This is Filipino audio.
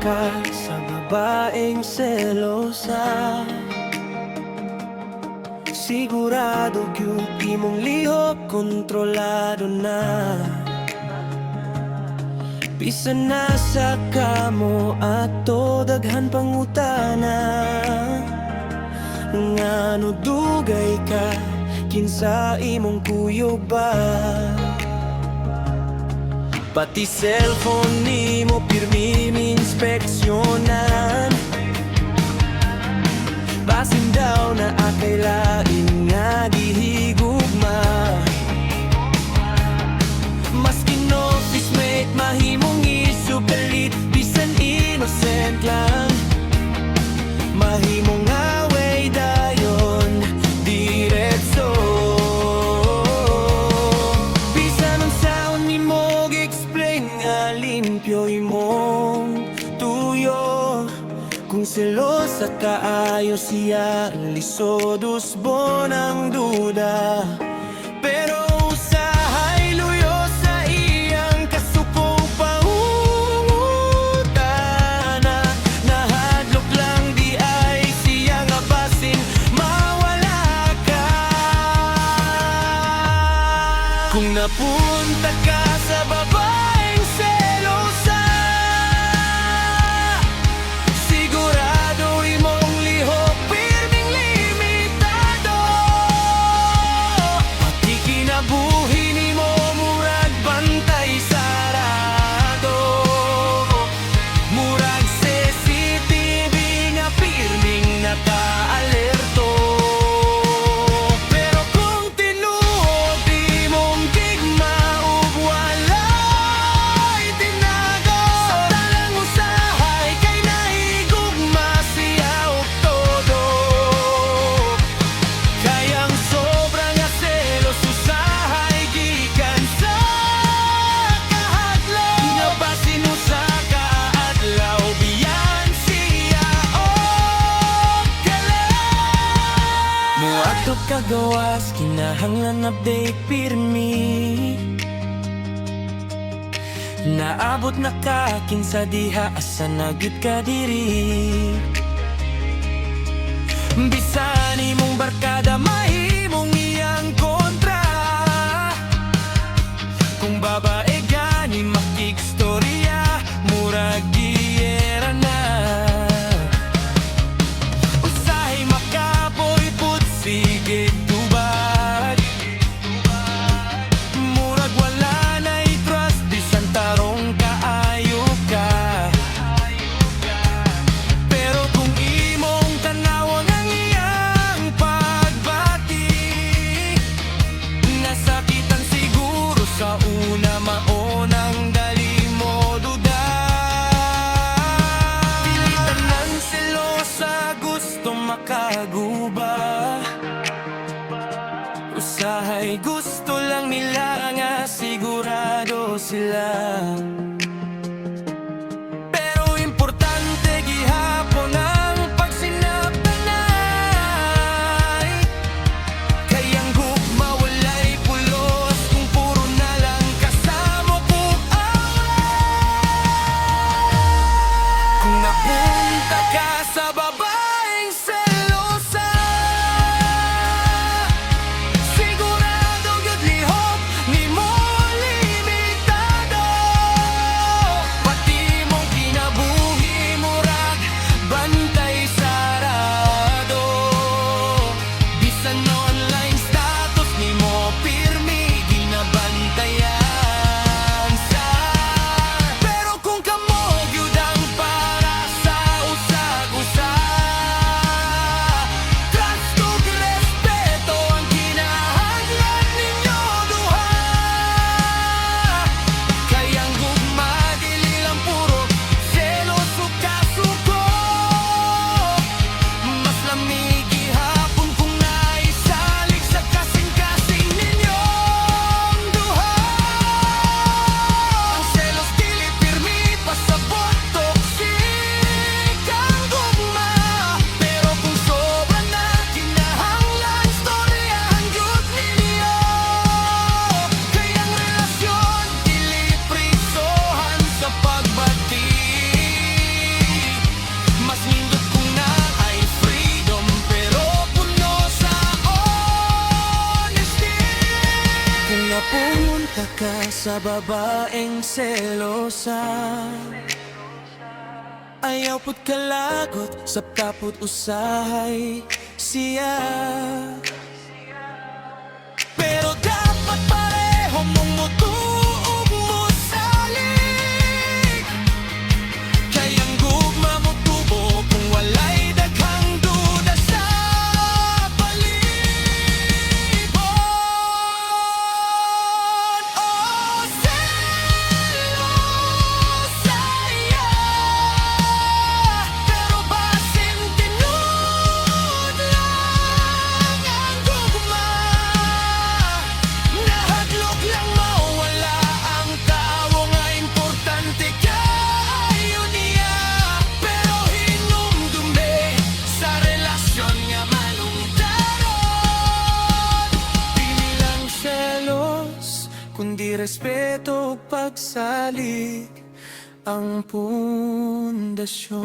ka sa babaeng selosa, sigurado yung imong lihok kontrolado na. Bisan nasa kamo ato daghan pangutana, ngano dugay ka kinsa imong kuyog ba? Pati cellphone nimo pirmi inspeksyonan, basin daw na akay lain nga gihigugma. Maskin office mate mahimong isupelit, bisan innocent lang mahimong away dayon diretso. Bisan ang sound nimo gi-explain nga limpyo imong tuyo, kung selosa kaayo siya lisod usbon ang duda. Pero usahay luyo sa iyang kasupong pangungutana, nahadlok lang di ay siya nga basin mawala ka. Kung napunta ka sa babaeng selosa, sigurado imong lihok pirming limitado. Pati kinabuhi nimo murag bantay sarado, murag CCTV nga pirming naka-alerto. Pero kung tinuod imong gigma ug walay tinago, sa tanang usahay kay nahigugma siya og todo. Kayang sobra nga selos usahay gikan sa kahadlaw, nga basin usa ka adlaw biyan siya og kalam. Muadto ka gawas kinahanglan update pirmi, naabot na ka kinsa diha asa na gyud ka diri. Bisan imong barkada mahimong iyang kontra, kung babae gani makikstorya murag giyera na. Usahay makapoy put sige tubag, murag wala na'y trust bisan tarong kaayo ka. Pero kung imong tanawon ang iyang pagbati, nasakitan siguro sa una maunang dali mo duda. Pilitan ng selosa gusto makaguba, usahay gusto lang nila nga sigurado sila. Pero importante gihapon ang pagsinabtanay, kayang gugma walay pulos kung puro na lang kasamo kung away. Kung napunta ka sa babaeng selosa, sigurado gyud lihok nimo limitado. napunta ka sa babaeng selosa, ayaw po't kalagot, saptapot usahay siya. Pero dapat pareho mong mutuog mo salig, kayang gugma mo tubo kung walay daghang duda sa palibot. Oh, selosa iya, pero basin tinud lang ang gugma. Nahadlok lang mawala ang tao nga importante kayo niya, pero hinumdume sa relasyon nga malungtaron. Dili lang selos, kundi respeto ug pagsalig ang pundasyon.